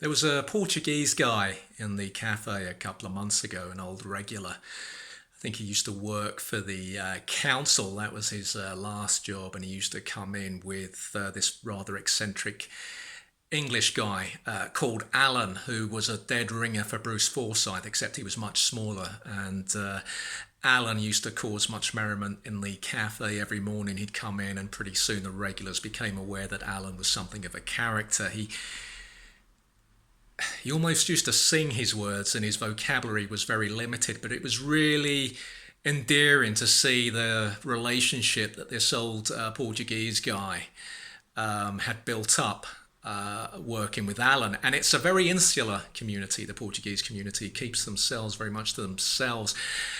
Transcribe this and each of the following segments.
There was a Portuguese guy in the cafe a couple of months ago, an old regular. I think he used to work for the council. That was his last job, and he used to come in with this rather eccentric English guy called Alan, who was a dead ringer for Bruce Forsyth, except he was much smaller. And Alan used to cause much merriment in the cafe every morning. He'd come in, and pretty soon the regulars became aware that Alan was something of a character. He almost used to sing his words, and his vocabulary was very limited, but it was really endearing to see the relationship that this old Portuguese guy had built up working with Alan. And it's a very insular community. The Portuguese community keeps themselves very much to themselves.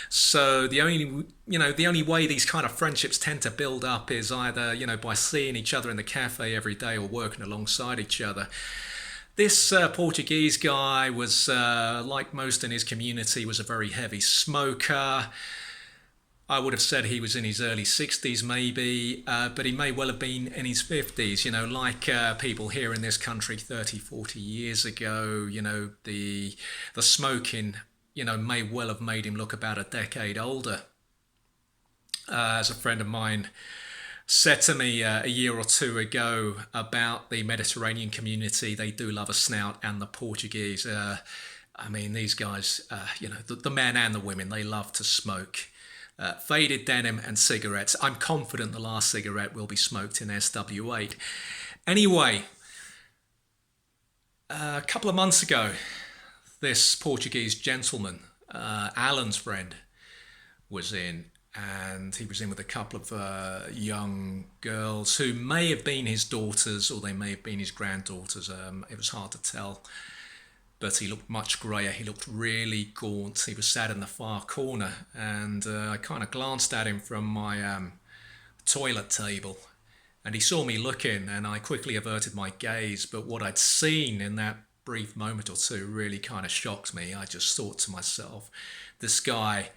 So the only way these kind of friendships tend to build up is either by seeing each other in the cafe every day or working alongside each other. This Portuguese guy was, like most in his community, was a very heavy smoker. I would have said he was in his early 60s maybe, but he may well have been in his 50s. Like people here in this country 30, 40 years ago, the smoking, may well have made him look about a decade older. As a friend of mine said to me a year or two ago about the Mediterranean community, they do love a snout, and the Portuguese, these guys, the men and the women, they love to smoke. Faded denim and cigarettes. I'm confident the last cigarette will be smoked in SW8. Anyway, a couple of months ago, this Portuguese gentleman, Alan's friend, was in, and he was in with a couple of young girls who may have been his daughters or they may have been his granddaughters. It was hard to tell, but he looked much greyer. He looked really gaunt. He was sat in the far corner, and I kind of glanced at him from my toilet table, and he saw me looking, and I quickly averted my gaze. But what I'd seen in that brief moment or two really kind of shocked me. I just thought to myself, this guy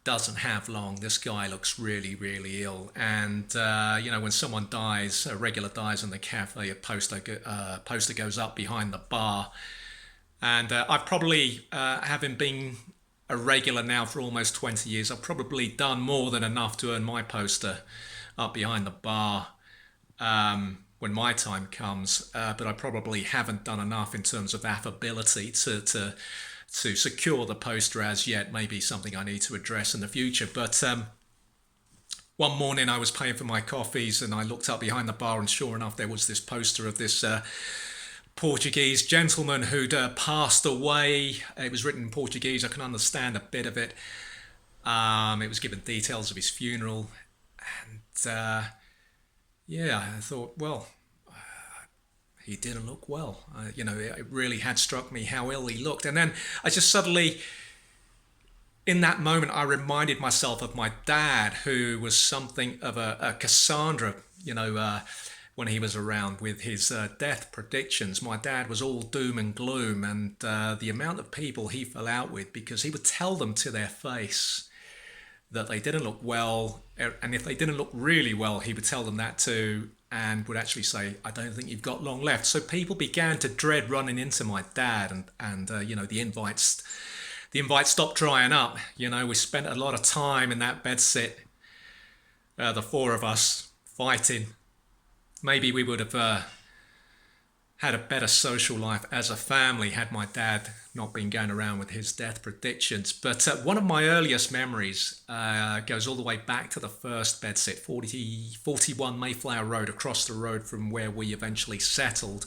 doesn't have long. This guy looks really, really ill. And, when someone dies, a regular dies in the cafe, a poster goes up behind the bar. And I've probably, having been a regular now for almost 20 years, I've probably done more than enough to earn my poster up behind the bar when my time comes. But I probably haven't done enough in terms of affability to secure the poster as yet. Maybe something I need to address in the future. But one morning I was paying for my coffees, and I looked up behind the bar, and sure enough there was this poster of this Portuguese gentleman who'd passed away. It was written in Portuguese. I can understand a bit of it. It was given details of his funeral. And I thought, well, he didn't look well. It really had struck me how ill he looked. And then I just suddenly, in that moment, I reminded myself of my dad, who was something of a Cassandra, when he was around with his death predictions. My dad was all doom and gloom, and the amount of people he fell out with, because he would tell them to their face that they didn't look well, and if they didn't look really well, he would tell them that too, and would actually say, I don't think you've got long left. So people began to dread running into my dad, and the invites stopped drying up. We spent a lot of time in that bedsit, the four of us fighting. Maybe we would have had a better social life as a family had my dad not been going around with his death predictions. But one of my earliest memories goes all the way back to the first bedsit, 41 Mayflower Road, across the road from where we eventually settled.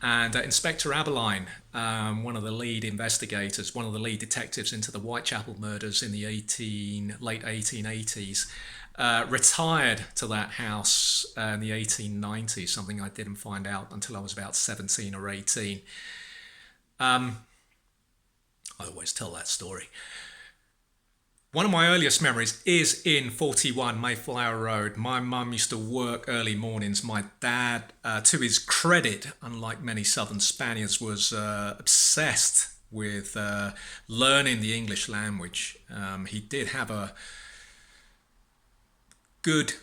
And Inspector Evelyn, one of the lead investigators, one of the lead detectives into the Whitechapel murders in the late 1880s, retired to that house in the 1890s, something I didn't find out until I was about 17 or 18. I always tell that story. One of my earliest memories is in 41 Mayflower Road. My mum used to work early mornings. My dad, to his credit, unlike many southern Spaniards, was obsessed with learning the English language. He did have a good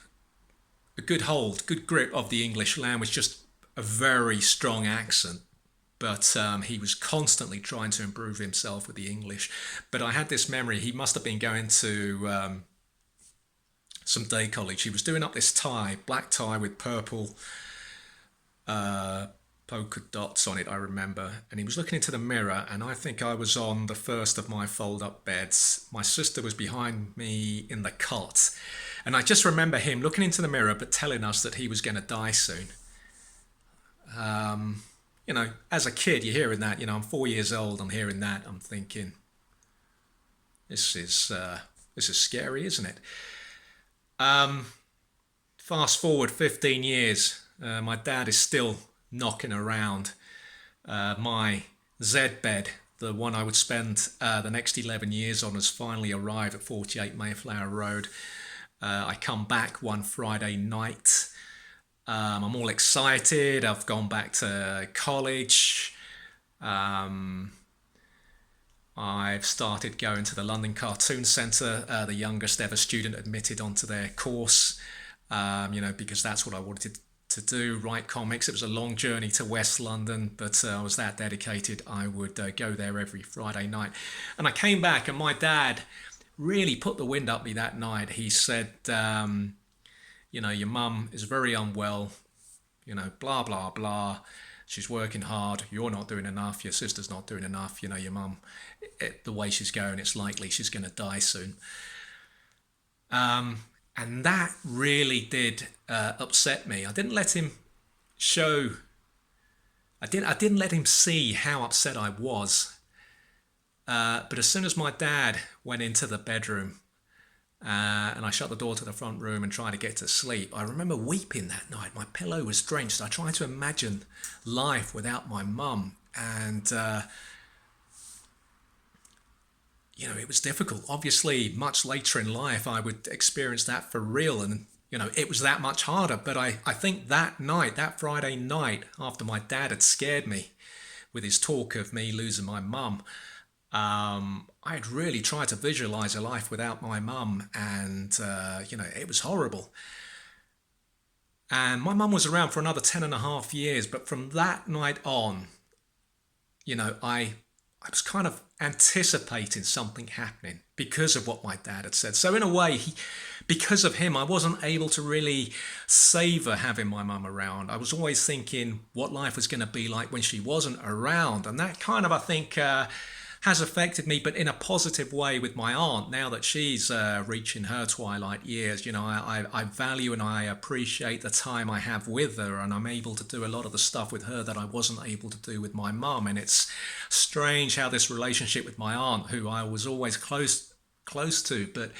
hold, good grip of the English language, just a very strong accent. but he was constantly trying to improve himself with the English. But I had this memory, he must have been going to some day college. He was doing up this tie, black tie with purple polka dots on it, I remember. And he was looking into the mirror, and I think I was on the first of my fold-up beds. My sister was behind me in the cot. And I just remember him looking into the mirror, but telling us that he was going to die soon. You know, as a kid, you're hearing that. You know, I'm 4 years old. I'm hearing that. I'm thinking, this is scary, isn't it? Fast forward 15 years. My dad is still knocking around. My Z bed, the one I would spend the next 11 years on, has finally arrived at 48 Mayflower Road. I come back one Friday night. I'm all excited. I've gone back to college. I've started going to the London Cartoon Centre, the youngest ever student admitted onto their course, you know, because that's what I wanted to do, write comics. It was a long journey to West London, but I was that dedicated. I would go there every Friday night. And I came back, and my dad really put the wind up me that night. He said, you know, your mum is very unwell, you know, blah, blah, blah. She's working hard. You're not doing enough. Your sister's not doing enough. You know, your mum, the way she's going, it's likely she's going to die soon. And that really did upset me. I didn't let him show, I didn't let him see how upset I was. But as soon as my dad went into the bedroom and I shut the door to the front room and tried to get to sleep, I remember weeping that night. My pillow was drenched. I tried to imagine life without my mum, and you know, it was difficult. Obviously, much later in life, I would experience that for real, and you know, it was that much harder. But I think that night, that Friday night, after my dad had scared me with his talk of me losing my mum, I had really tried to visualize a life without my mum, and you know, it was horrible. And my mum was around for another 10.5 years, but from that night on, you know, I was kind of anticipating something happening because of what my dad had said. So in a way, because of him, I wasn't able to really savor having my mum around. I was always thinking what life was going to be like when she wasn't around, and that kind of, I think, has affected me, but in a positive way with my aunt. Now that she's reaching her twilight years, you know, I value and I appreciate the time I have with her, and I'm able to do a lot of the stuff with her that I wasn't able to do with my mum. And it's strange how this relationship with my aunt, who I was always close to, but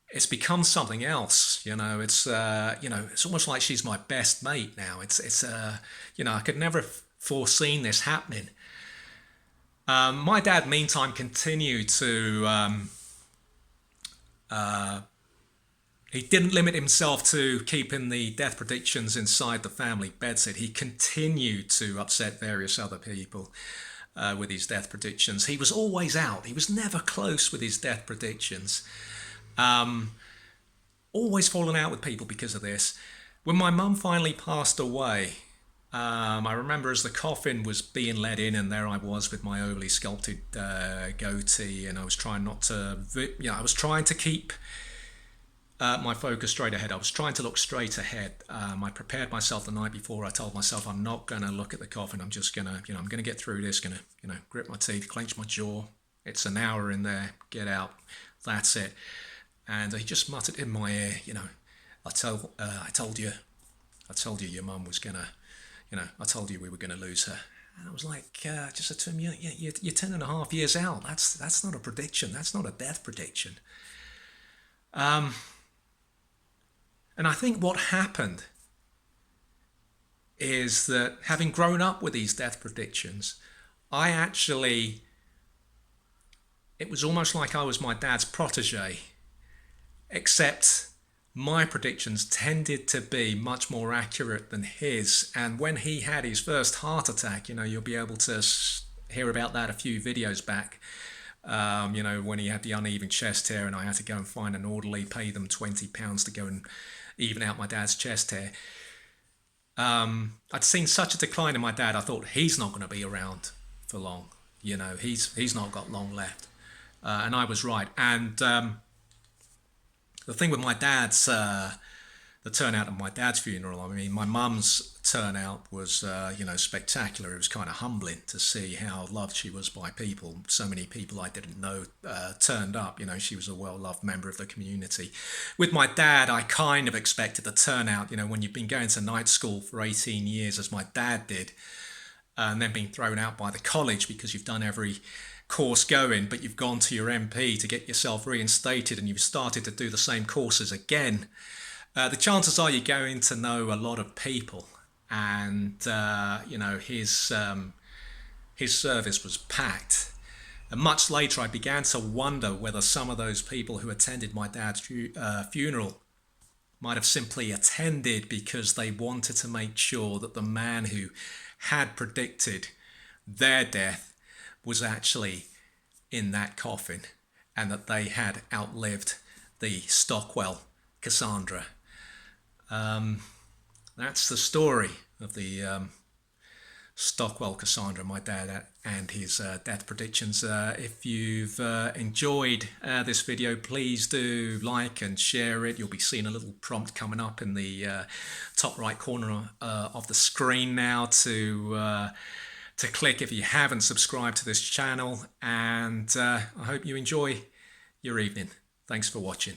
it's become something else. You know, it's you know, it's almost like she's my best mate now. It's you know, I could never have foreseen this happening. My dad, meantime, continued to, he didn't limit himself to keeping the death predictions inside the family bedsit. He continued to upset various other people with his death predictions. He was always out. He was never close with his death predictions. Always falling out with people because of this. When my mum finally passed away, I remember as the coffin was being led in, and there I was with my overly sculpted goatee, and I was trying not to, you know, I was trying to keep my focus straight ahead. I was trying to look straight ahead. I prepared myself the night before. I told myself I'm not going to look at the coffin. I'm just going to, you know, I'm going to get through this, going to, you know, grit my teeth, clench my jaw. It's an hour in there, get out. That's it. And he just muttered in my ear, you know, I told you your mum was going to, you know, I told you we were going to lose her. And I was like, just said to him, you're 10.5 years out. That's not a prediction. That's not a death prediction. And I think what happened is that having grown up with these death predictions, it was almost like I was my dad's protege, except my predictions tended to be much more accurate than his. And when he had his first heart attack, you know, you'll be able to hear about that a few videos back. You know, when he had the uneven chest hair and I had to go and find an orderly, pay them £20 to go and even out my dad's chest hair. I'd seen such a decline in my dad. I thought he's not going to be around for long. You know, he's not got long left, and I was right. And the thing with my dad's the turnout at my dad's funeral. I mean, my mum's turnout was, spectacular. It was kind of humbling to see how loved she was by people. So many people I didn't know turned up. You know, she was a well-loved member of the community. With my dad, I kind of expected the turnout. You know, when you've been going to night school for 18 years, as my dad did, and then being thrown out by the college because you've done every course going, but you've gone to your MP to get yourself reinstated and you've started to do the same courses again. The chances are you're going to know a lot of people, and his service was packed. And much later, I began to wonder whether some of those people who attended my dad's funeral might have simply attended because they wanted to make sure that the man who had predicted their death was actually in that coffin, and that they had outlived the Stockwell Cassandra. That's the story of the Stockwell Cassandra, my dad and his death predictions. If you've enjoyed this video, please do like and share it. You'll be seeing a little prompt coming up in the top right corner of the screen now to click if you haven't subscribed to this channel. And I hope you enjoy your evening. Thanks for watching.